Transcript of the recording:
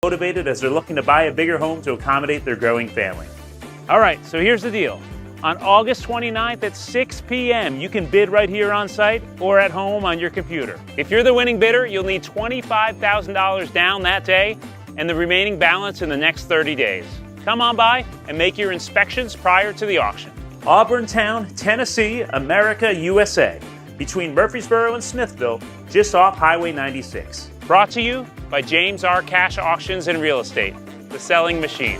motivated as they're looking to buy a bigger home to accommodate their growing family. All right, so here's the deal. On August 29th at 6 p.m., you can bid right here on site or at home on your computer. If you're the winning bidder, you'll need $25,000 down that day and the remaining balance in the next 30 days. Come on by and make your inspections prior to the auction. Auburntown, Tennessee, America, USA, between Murfreesboro and Smithville, just off Highway 96. Brought to you by James R. Cash Auctions and Real Estate, the selling machine.